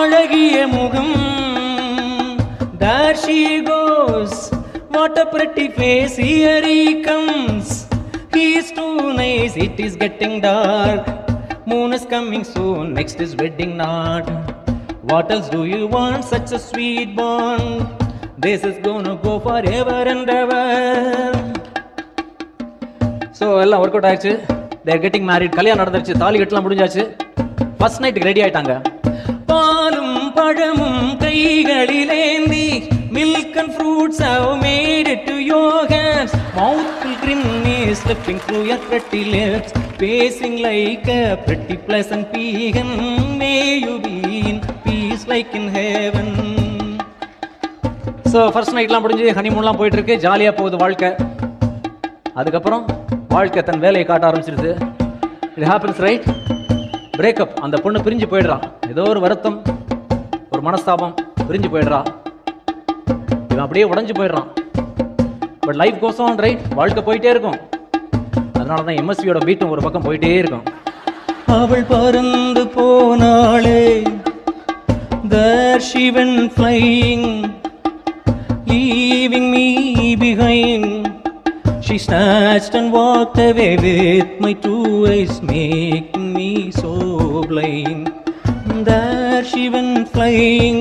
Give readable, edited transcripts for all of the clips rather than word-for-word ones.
அழகிய முகம். There she goes, what a pretty face, here he comes. He is too nice, it is getting dark. Moon is coming soon, next is wedding knot. What else do you want, such a sweet bond? This is gonna go forever and ever. So எல்லாம் work out ஆயிடுச்சு. They are getting married. கல்யாணம் நடந்துருச்சு, தாலி கட்டலாம் முடிஞ்சாச்சு. First நைட்டுக்கு ready ஆயிட்டாங்க. பாலும் பழமும் கைகளிலேந்தி, milk and fruits have made it to your hands. Mouthful grin is slipping through your pretty lips, pacing like a pretty pleasant pecan. May you be in peace like in heaven. So first நைட்லாம் முடிஞ்சு ஹனிமூன்லாம் போயிட்டு இருக்கு, ஜாலியாக போகுது வாழ்க்கை. அதுக்கப்புறம் வாழ்க்கை தன் வேலையை காட்ட ஆரம்பிச்சிருது. It happens right. பிரேக்கப். அந்த பொண்ணு பிரிஞ்சு போயிடுறான். ஏதோ ஒரு வருத்தம், ஒரு மனஸ்தாபம், பிரிஞ்சு போயிடுறா. இவன் அப்படியே உடஞ்சு போயிடுறான். But life goes on right. வாழ்க்கை போயிட்டே இருக்கும். அதனால தான் எம்எஸ்வியோட பீட்டும் ஒரு பக்கம் போயிட்டே இருக்கும். அவள் பறந்து போனாளே, there she went flying, leaving me behind. She snatched and walked away with my two eyes, making me so blind. There she went flying,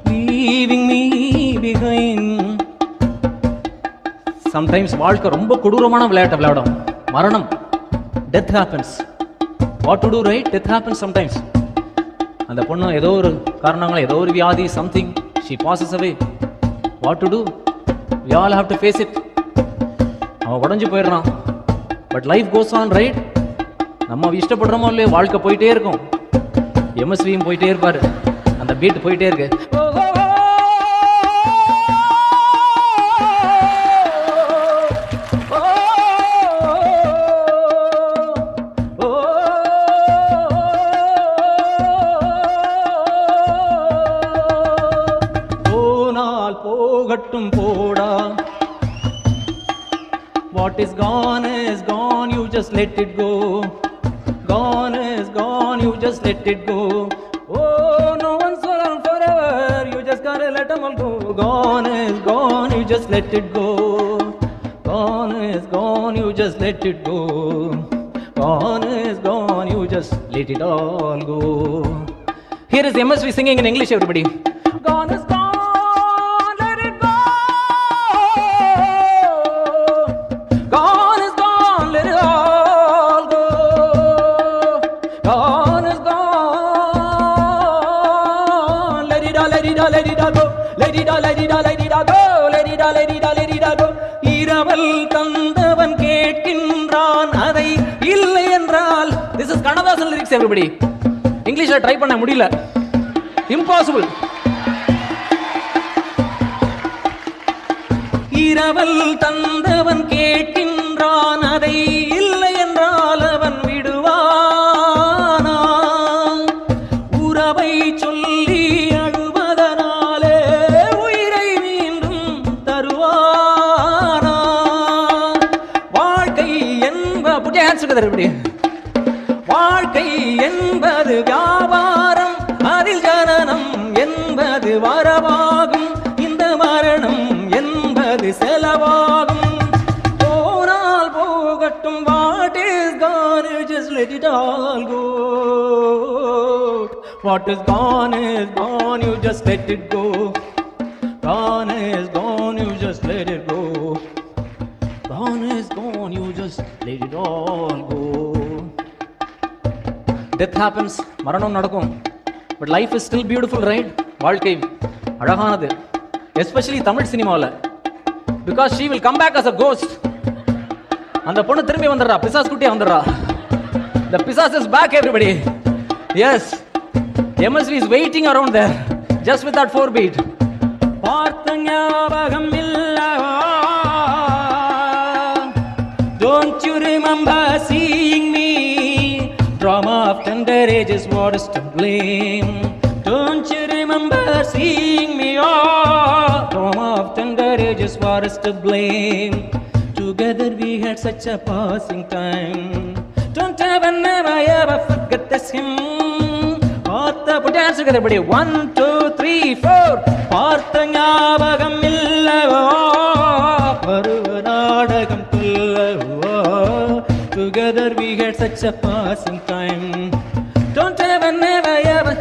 leaving me behind. Sometimes வாழ்க்கை ரொம்ப கொடூரமான விளையாட்டை விளையாடும். மரணம், death happens. What to do, right? Death happens sometimes. அந்த பொண்ணு ஏதோ ஒரு காரணங்கள, ஏதோ ஒரு வியாதி, something, she passes away. What to do? We all have to face it. அவன் உடஞ்சு போயிடுறான். But life goes on right. நம்ம இஷ்டப்படுறோமோ இல்லையோ வாழ்க்கை போயிட்டே இருக்கும். எம்எஸ்வியும் போயிட்டே இருப்பாரு. அந்த பீட் போயிட்டே இருக்கு. போனால் போகட்டும் போடா. What is gone, you just let it go. Gone is gone, you just let it go. Oh, no one's around forever, you just gotta let them all go. Gone is gone, you just let it go. Gone is gone, you just let it go. Gone is gone, you just let it all go. Here is MSV singing in English, everybody. Gone is gone. இரவல் தந்தவன் கேட்கின்றான் அதை இல்லை என்றால். This is Kannadasan lyrics, everybody. இங்கிலீஷ்ல try பண்ண முடியல, impossible. இரவல் தந்தவன் கேட்கின்றான் அதை இல்லை என்றால் அவன் விடுவானா? உறவை சொல்லி அழுவதனாலே உயிரை மீண்டும் தருவானா? வாழ்க்கை வாழ்க்கை என்பது வியாபாரம், அதில் ஜனனம் என்பது வரவாகும், இந்த மரணம் என்பது செலவாகும். போனால் போகட்டும். What is gone, you just let it all go. What is gone, you just let it go. Gone is gone, you just let it go. Gone is gone, you just let it all go. Death happens, மரணம் நடக்கும். But life is still beautiful, right? வாழ்க்கை அழகானது, especially Tamil சினிமாவில். Because she will come back as a ghost. அந்த பொண்ணு திரும்பி வந்துடுறா, பிசாஸ் குட்டியா வந்துடுறா. The pisas is back, everybody. Yes, MSV is waiting around there, just with that 4 beat. பார்த்த ஞாபகம் இல்லவா? Don't you remember seeing me? Drama of tender age is what is to blame. Don't you remember seeing me? Oh, drama of tender age is what is to blame. Together we had such a passing time. Don't ever, never, ever forget this hymn. பார்த்த put your hands together everybody. 1 2 3 4. பார்த்த ஞாபகம் இல்லவோ பருவ நாடகம் துல்லவோ. Together we had such a passing time. Don't ever never ever